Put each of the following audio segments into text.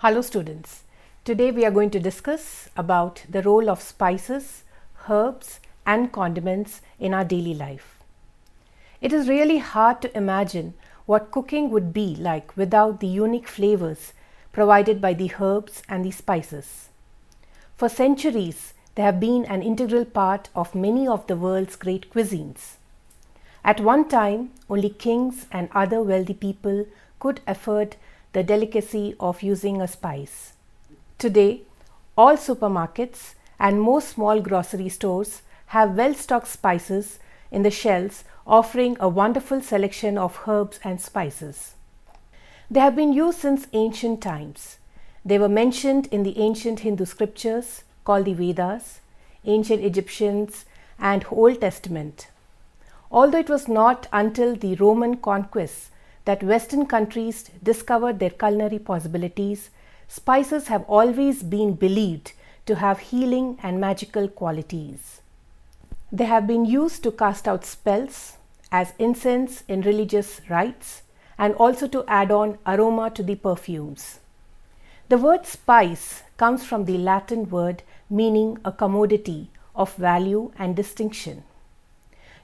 Hello students, today we are going to discuss about the role of spices, herbs and condiments in our daily life. It is really hard to imagine what cooking would be like without the unique flavors provided by the herbs and the spices. For centuries, they have been an integral part of many of the world's great cuisines. At one time, only kings and other wealthy people could afford the delicacy of using a spice. Today, all supermarkets and most small grocery stores have well-stocked spices in the shelves, offering a wonderful selection of herbs and spices. They have been used since ancient times. They were mentioned in the ancient Hindu scriptures called the Vedas, ancient Egyptians, and Old Testament. Although it was not until the Roman conquest that Western countries discovered their culinary possibilities, spices have always been believed to have healing and magical qualities. They have been used to cast out spells, as incense in religious rites, and also to add on aroma to the perfumes. The word spice comes from the Latin word meaning a commodity of value and distinction.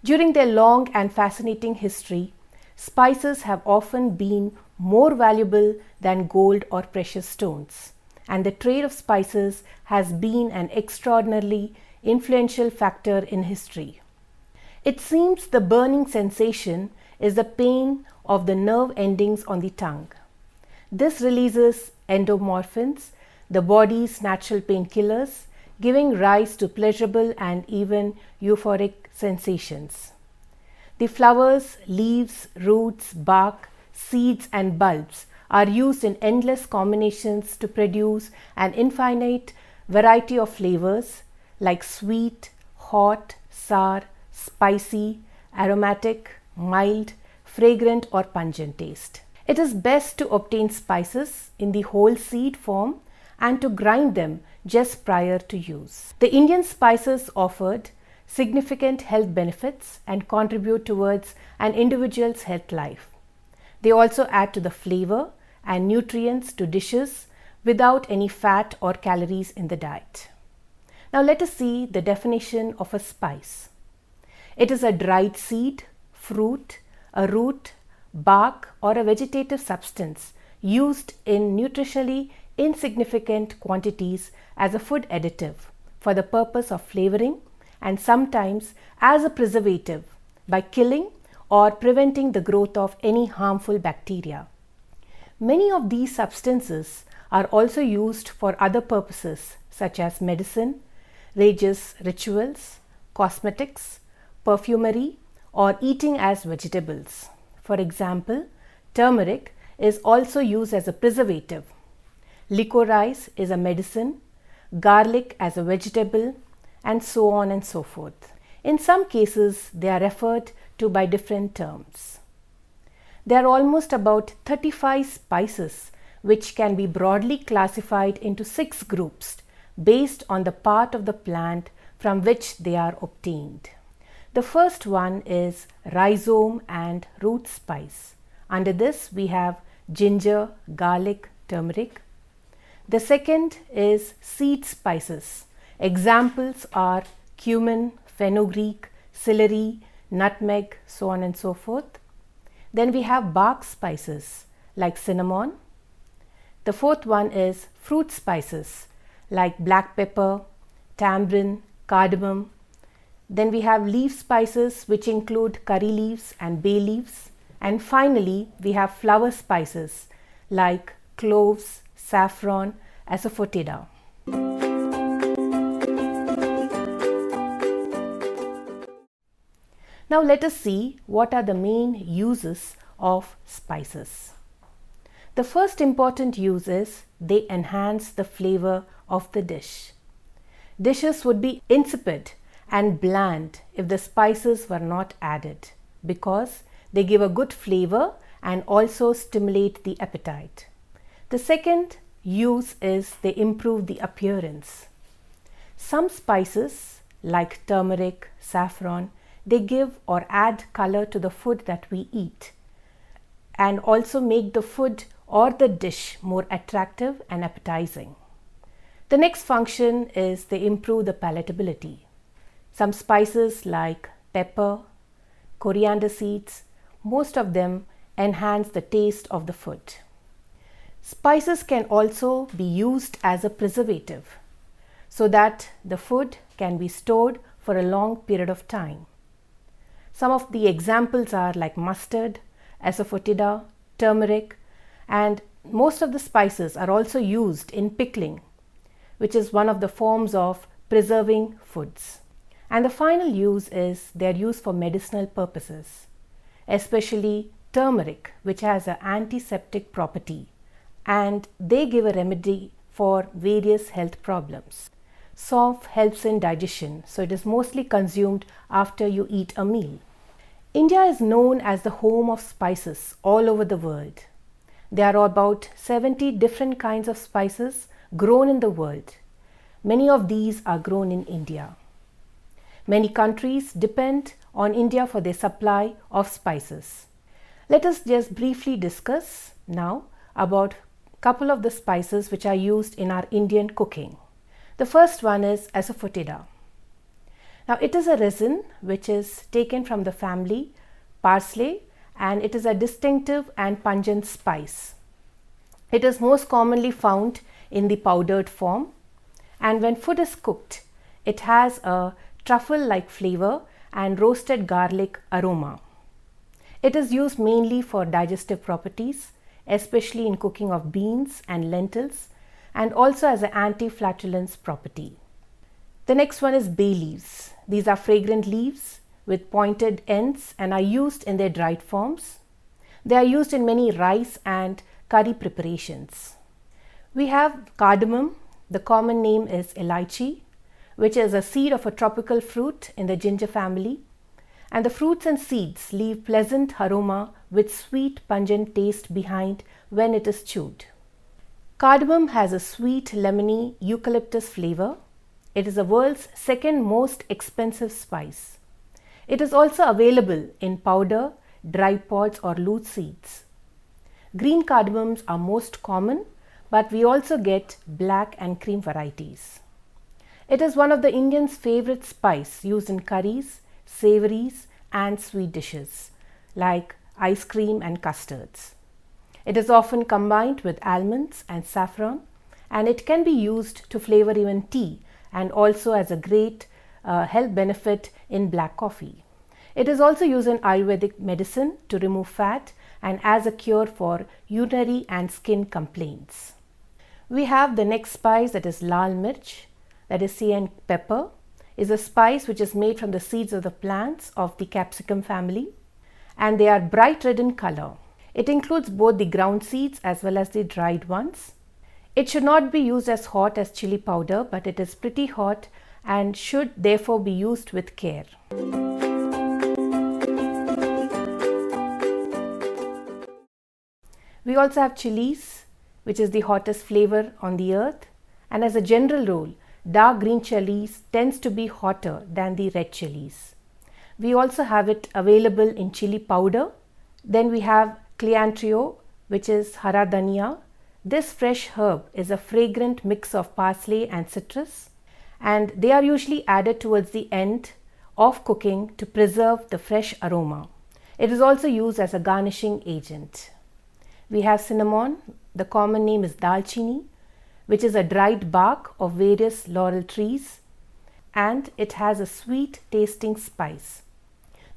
During their long and fascinating history, spices have often been more valuable than gold or precious stones, and the trade of spices has been an extraordinarily influential factor in history. It seems the burning sensation is the pain of the nerve endings on the tongue. This releases endomorphins, the body's natural painkillers, giving rise to pleasurable and even euphoric sensations. The flowers, leaves, roots, bark, seeds and bulbs are used in endless combinations to produce an infinite variety of flavors like sweet, hot, sour, spicy, aromatic, mild, fragrant or pungent taste. It is best to obtain spices in the whole seed form and to grind them just prior to use. The Indian spices offered significant health benefits and contribute towards an individual's health life. They also add to the flavor and nutrients to dishes without any fat or calories in the diet. Now let us see the definition of a spice. It is a dried seed, fruit, a root, bark or a vegetative substance used in nutritionally insignificant quantities as a food additive for the purpose of flavoring and sometimes as a preservative by killing or preventing the growth of any harmful bacteria. Many of these substances are also used for other purposes such as medicine, religious rituals, cosmetics, perfumery, or eating as vegetables. For example, turmeric is also used as a preservative. Licorice is a medicine, garlic as a vegetable, and so on and so forth. In some cases, they are referred to by different terms. There are almost about 35 spices which can be broadly classified into 6 groups based on the part of the plant from which they are obtained. The first one is rhizome and root spice. Under this we have ginger, garlic, turmeric. The second is seed spices. Examples are cumin, fenugreek, celery, nutmeg, so on and so forth. Then we have bark spices like cinnamon. The fourth one is fruit spices like black pepper, tamarind, cardamom. Then we have leaf spices which include curry leaves and bay leaves. And finally, we have flower spices like cloves, saffron, asafoetida. Now let us see what are the main uses of spices. The first important use is they enhance the flavor of the dish. Dishes would be insipid and bland if the spices were not added because they give a good flavor and also stimulate the appetite. The second use is they improve the appearance. Some spices like turmeric, saffron, they give or add color to the food that we eat and also make the food or the dish more attractive and appetizing. The next function is they improve the palatability. Some spices like pepper, coriander seeds, most of them enhance the taste of the food. Spices can also be used as a preservative so that the food can be stored for a long period of time. Some of the examples are like mustard, asafoetida, turmeric, and most of the spices are also used in pickling, which is one of the forms of preserving foods. And the final use is they are used for medicinal purposes, especially turmeric, which has an antiseptic property, and they give a remedy for various health problems. Saumph helps in digestion, so it is mostly consumed after you eat a meal. India is known as the home of spices all over the world. There are about 70 different kinds of spices grown in the world. Many of these are grown in India. Many countries depend on India for their supply of spices. Let us just briefly discuss now about a couple of the spices which are used in our Indian cooking. The first one is asafoetida. Now it is a resin which is taken from the family parsley, and it is a distinctive and pungent spice. It is most commonly found in the powdered form, and when food is cooked, it has a truffle-like flavor and roasted garlic aroma. It is used mainly for digestive properties, especially in cooking of beans and lentils, and also as an anti-flatulence property. The next one is bay leaves. These are fragrant leaves with pointed ends and are used in their dried forms. They are used in many rice and curry preparations. We have cardamom. The common name is elaichi, which is a seed of a tropical fruit in the ginger family. And the fruits and seeds leave pleasant aroma with sweet pungent taste behind when it is chewed. Cardamom has a sweet lemony eucalyptus flavor. It is the world's second most expensive spice. It is also available in powder, dry pods or loose seeds. Green cardamoms are most common, but we also get black and cream varieties. It is one of the Indians' favorite spice used in curries, savories and sweet dishes like ice cream and custards. It is often combined with almonds and saffron, and it can be used to flavor even tea and also as a great health benefit in black coffee. It is also used in Ayurvedic medicine to remove fat and as a cure for urinary and skin complaints. We have the next spice, that is lal mirch, that is cayenne pepper, is a spice which is made from the seeds of the plants of the capsicum family, and they are bright red in color. It includes both the ground seeds as well as the dried ones. It should not be used as hot as chili powder, but it is pretty hot and should therefore be used with care. We also have chilies, which is the hottest flavor on the earth, and as a general rule, dark green chilies tends to be hotter than the red chilies. We also have it available in chili powder. Then we have cilantro, which is hara dhania. This fresh herb is a fragrant mix of parsley and citrus, and they are usually added towards the end of cooking to preserve the fresh aroma. It is also used as a garnishing agent. We have cinnamon. The common name is dalchini, which is a dried bark of various laurel trees, and it has a sweet tasting spice.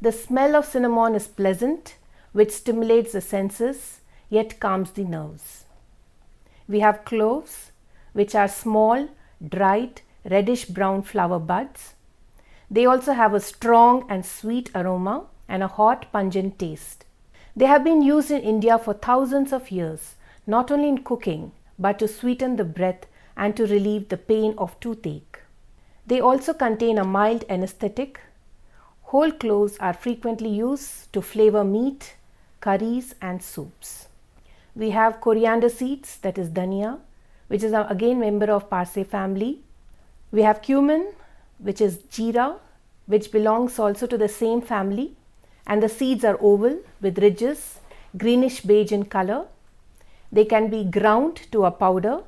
The smell of cinnamon is pleasant, which stimulates the senses yet calms the nerves. We have cloves, which are small, dried, reddish brown flower buds. They also have a strong and sweet aroma and a hot, pungent taste. They have been used in India for thousands of years, not only in cooking, but to sweeten the breath and to relieve the pain of toothache. They also contain a mild anesthetic. Whole cloves are frequently used to flavor meat, curries and soups. We have coriander seeds, that is dhania, which is again member of parsley family. We have cumin, which is jeera, which belongs also to the same family, and the seeds are oval with ridges, greenish beige in color. They can be ground to a powder,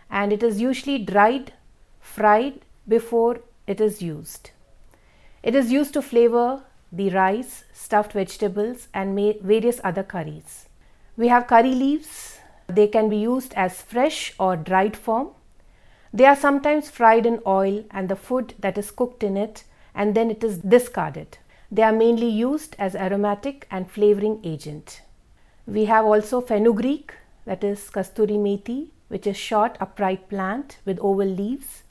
and it is usually dried, fried before it is used. It is used to flavor the rice, stuffed vegetables, and various other curries. We have curry leaves. They can be used as fresh or dried form. They are sometimes fried in oil and the food that is cooked in it, and then it is discarded. They are mainly used as aromatic and flavoring agent. We have also fenugreek, that is kasturi methi, which is short upright plant with oval leaves.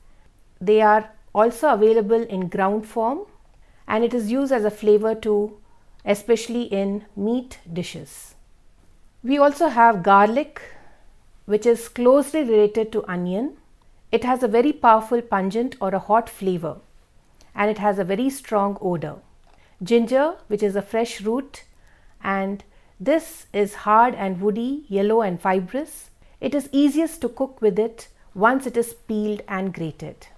They are also available in ground form, and it is used as a flavor too, especially in meat dishes. We also have garlic, which is closely related to onion. It has a very powerful pungent or a hot flavor, and it has a very strong odor. Ginger, which is a fresh root, and this is hard and woody, yellow and fibrous. It is easiest to cook with it once it is peeled and grated.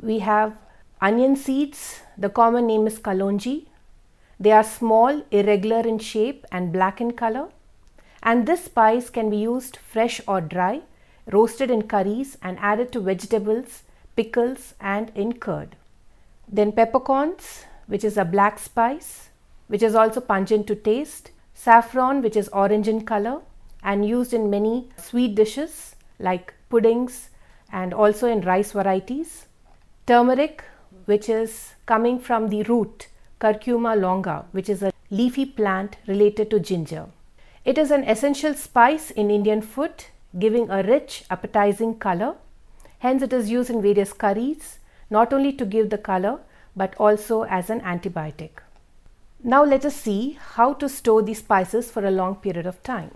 We have onion seeds. The common name is kalonji. They are small, irregular in shape and black in color. And this spice can be used fresh or dry, roasted in curries and added to vegetables, pickles and in curd. Then peppercorns, which is a black spice, which is also pungent to taste. Saffron, which is orange in color and used in many sweet dishes like puddings and also in rice varieties. Turmeric, which is coming from the root Curcuma longa, which is a leafy plant related to ginger. It is an essential spice in Indian food, giving a rich, appetizing color. Hence, it is used in various curries, not only to give the color, but also as an antibiotic. Now, let us see how to store these spices for a long period of time.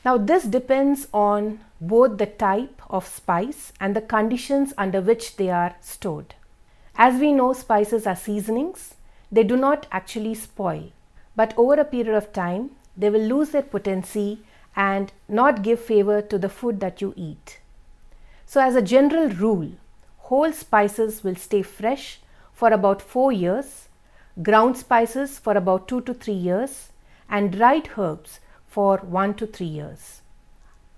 Now, this depends on both the type of spice and the conditions under which they are stored. As we know, spices are seasonings. They do not actually spoil, but over a period of time, they will lose their potency and not give flavor to the food that you eat. So as a general rule, whole spices will stay fresh for about 4 years, ground spices for about 2 to 3 years, and dried herbs for 1 to 3 years.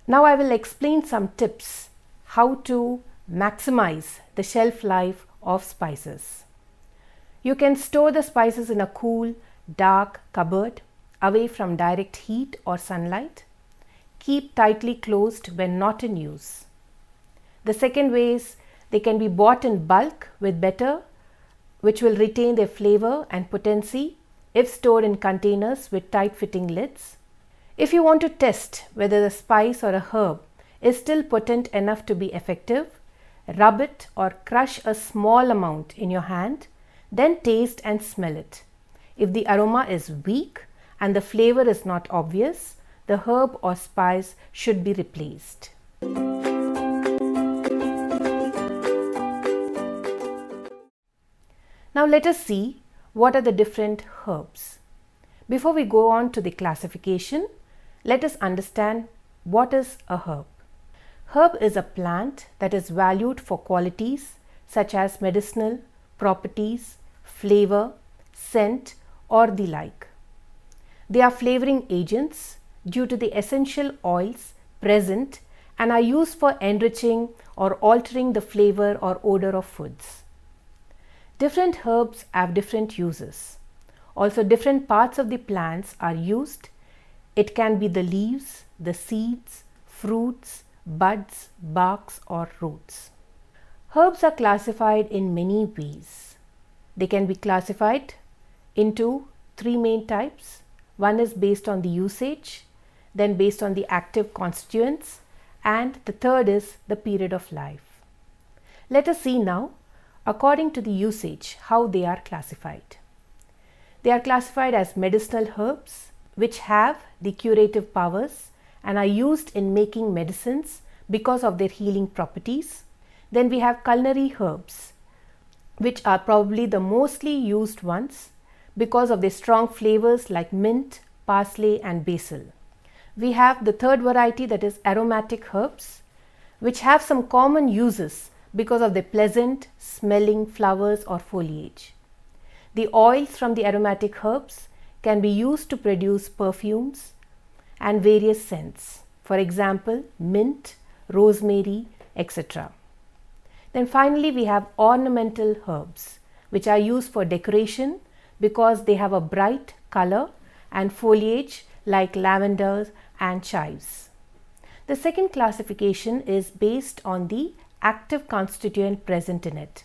Now I will explain some tips how to maximize the shelf life of spices. You can store the spices in a cool, dark cupboard away from direct heat or sunlight. Keep tightly closed when not in use. The second way is they can be bought in bulk with better, which will retain their flavor and potency if stored in containers with tight fitting lids. If you want to test whether the spice or a herb is still potent enough to be effective, rub it or crush a small amount in your hand, then taste and smell it. If the aroma is weak and the flavor is not obvious, the herb or spice should be replaced. Now let us see what are the different herbs. Before we go on to the classification, let us understand what is a herb. Herb is a plant that is valued for qualities such as medicinal properties, flavor, scent, or the like. They are flavoring agents due to the essential oils present and are used for enriching or altering the flavor or odor of foods. Different herbs have different uses. Also, different parts of the plants are used. It can be the leaves, the seeds, fruits, buds, barks, or roots. Herbs are classified in many ways. They can be classified into 3 main types. One is based on the usage, then based on the active constituents, and the third is the period of life. Let us see now, according to the usage, how they are classified. They are classified as medicinal herbs, which have the curative powers and are used in making medicines because of their healing properties. Then we have culinary herbs, which are probably the mostly used ones because of their strong flavors like mint, parsley, and basil. We have the third variety, that is aromatic herbs, which have some common uses because of their pleasant smelling flowers or foliage. The oils from the aromatic herbs can be used to produce perfumes and various scents. for example, mint, rosemary, etc. Then finally, we have ornamental herbs, which are used for decoration because they have a bright color and foliage like lavender and chives. The second classification is based on the active constituent present in it.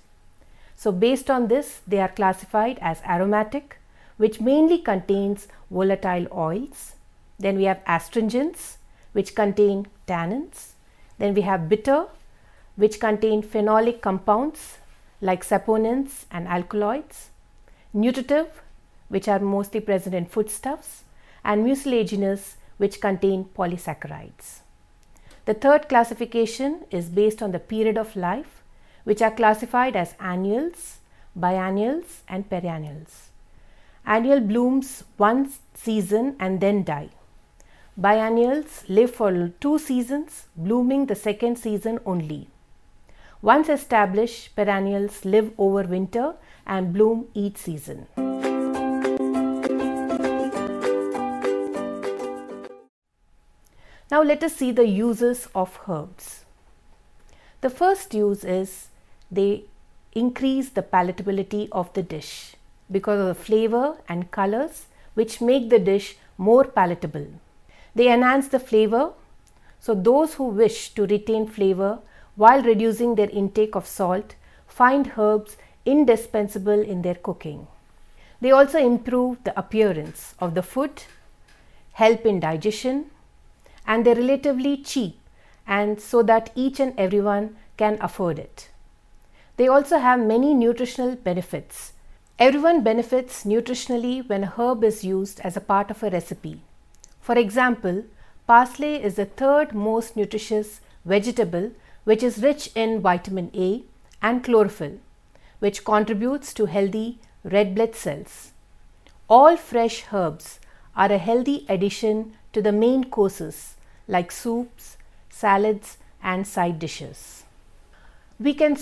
So based on this, they are classified as aromatic, which mainly contains volatile oils. Then we have astringents, which contain tannins. Then we have bitter, which contain phenolic compounds like saponins and alkaloids. Nutritive, which are mostly present in foodstuffs. And mucilaginous, which contain polysaccharides. The third classification is based on the period of life, which are classified as annuals, biennials and perennials. Annual blooms one season and then die. Biennials live for 2 seasons, blooming the second season only. Once established, perennials live over winter and bloom each season. Now let us see the uses of herbs. The first use is they increase the palatability of the dish because of the flavor and colors which make the dish more palatable. They enhance the flavor, so those who wish to retain flavor while reducing their intake of salt find herbs indispensable in their cooking. They also improve the appearance of the food, help in digestion, and they're relatively cheap and so that each and everyone can afford it. They also have many nutritional benefits. Everyone benefits nutritionally when a herb is used as a part of a recipe. For example, parsley is the third most nutritious vegetable, which is rich in vitamin A and chlorophyll, which contributes to healthy red blood cells. All fresh herbs are a healthy addition to the main courses like soups, salads and side dishes. We can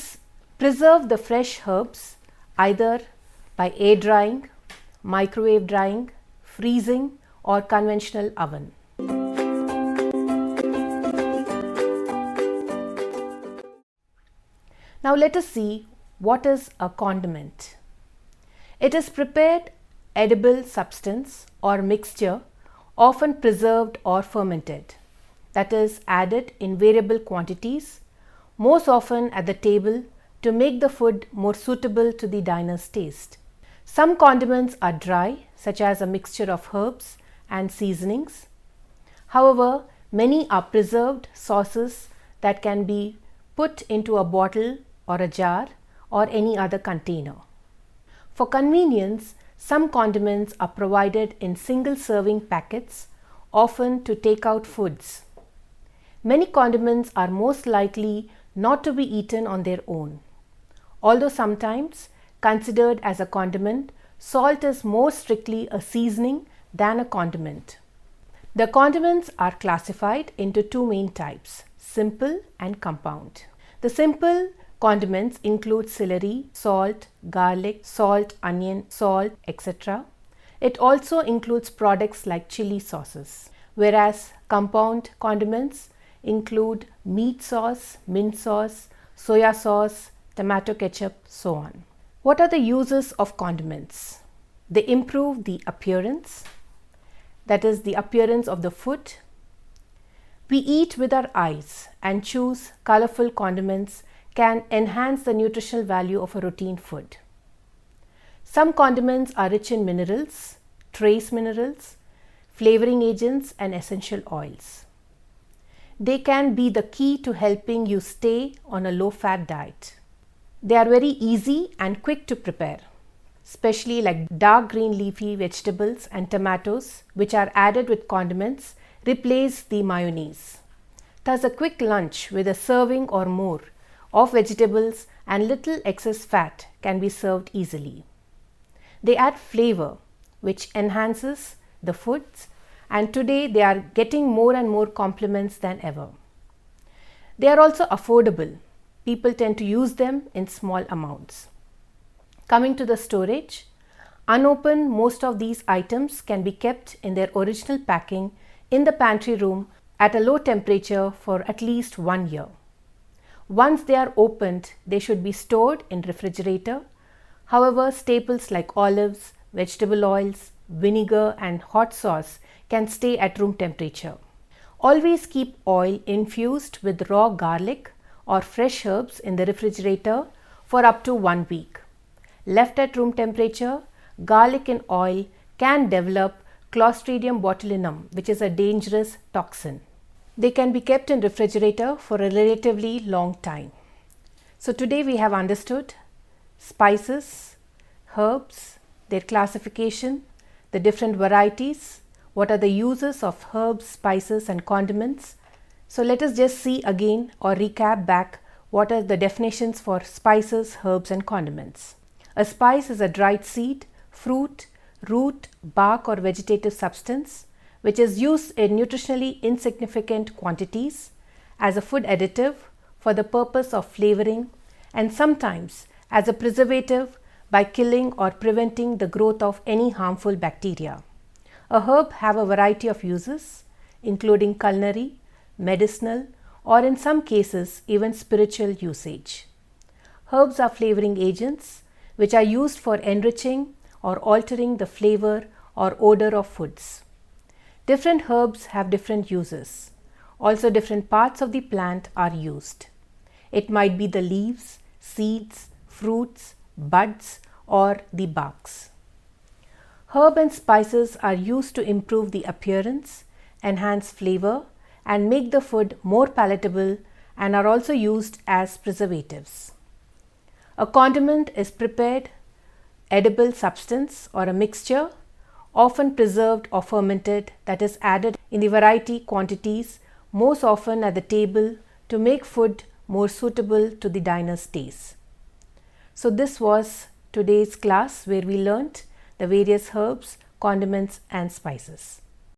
preserve the fresh herbs either by air drying, microwave drying, freezing or conventional oven. Now let us see what is a condiment. It is prepared edible substance or mixture, often preserved or fermented, that is added in variable quantities, most often at the table to make the food more suitable to the diner's taste. Some condiments are dry, such as a mixture of herbs and seasonings. However, many are preserved sauces that can be put into a bottle or a jar or any other container. For convenience, some condiments are provided in single serving packets, often to take out foods. Many condiments are most likely not to be eaten on their own. Although sometimes considered as a condiment, salt is more strictly a seasoning than a condiment. The condiments are classified into 2 main types, simple and compound. The simple condiments include celery, salt, garlic, salt, onion, salt, etc. It also includes products like chili sauces, whereas compound condiments include meat sauce, mint sauce, soya sauce, tomato ketchup, so on. What are the uses of condiments? They improve the appearance, that is the appearance of the food. We eat with our eyes and choose colorful condiments can enhance the nutritional value of a routine food. Some condiments are rich in minerals, trace minerals, flavoring agents and essential oils. They can be the key to helping you stay on a low-fat diet. They are very easy and quick to prepare, especially like dark green leafy vegetables and tomatoes, which are added with condiments, replace the mayonnaise. Thus, a quick lunch with a serving or more of vegetables and little excess fat can be served easily. They add flavor, which enhances the foods, and today they are getting more and more compliments than ever. They are also affordable. People tend to use them in small amounts. Coming to the storage, unopened most of these items can be kept in their original packing in the pantry room at a low temperature for at least 1 year. Once they are opened, they should be stored in refrigerator. However, staples like olives, vegetable oils, vinegar and hot sauce can stay at room temperature. Always keep oil infused with raw garlic or fresh herbs in the refrigerator for up to 1 week. Left at room temperature, garlic and oil can develop Clostridium botulinum, which is a dangerous toxin. They can be kept in refrigerator for a relatively long time. So today we have understood spices, herbs, their classification, the different varieties, what are the uses of herbs, spices and condiments. So let us just see again or recap back what are the definitions for spices, herbs and condiments. A spice is a dried seed, fruit, root, bark or vegetative substance which is used in nutritionally insignificant quantities as a food additive for the purpose of flavoring and sometimes as a preservative by killing or preventing the growth of any harmful bacteria. A herb have a variety of uses including culinary, medicinal or in some cases even spiritual usage. Herbs are flavoring agents which are used for enriching or altering the flavor or odor of foods. Different herbs have different uses. Also different parts of the plant are used. It might be the leaves, seeds, fruits, buds or the barks. Herb and spices are used to improve the appearance, enhance flavor and make the food more palatable and are also used as preservatives. A condiment is prepared edible substance or a mixture often preserved or fermented that is added in the variety quantities most often at the table to make food more suitable to the diner's taste. So this was today's class where we learnt the various herbs, condiments and spices.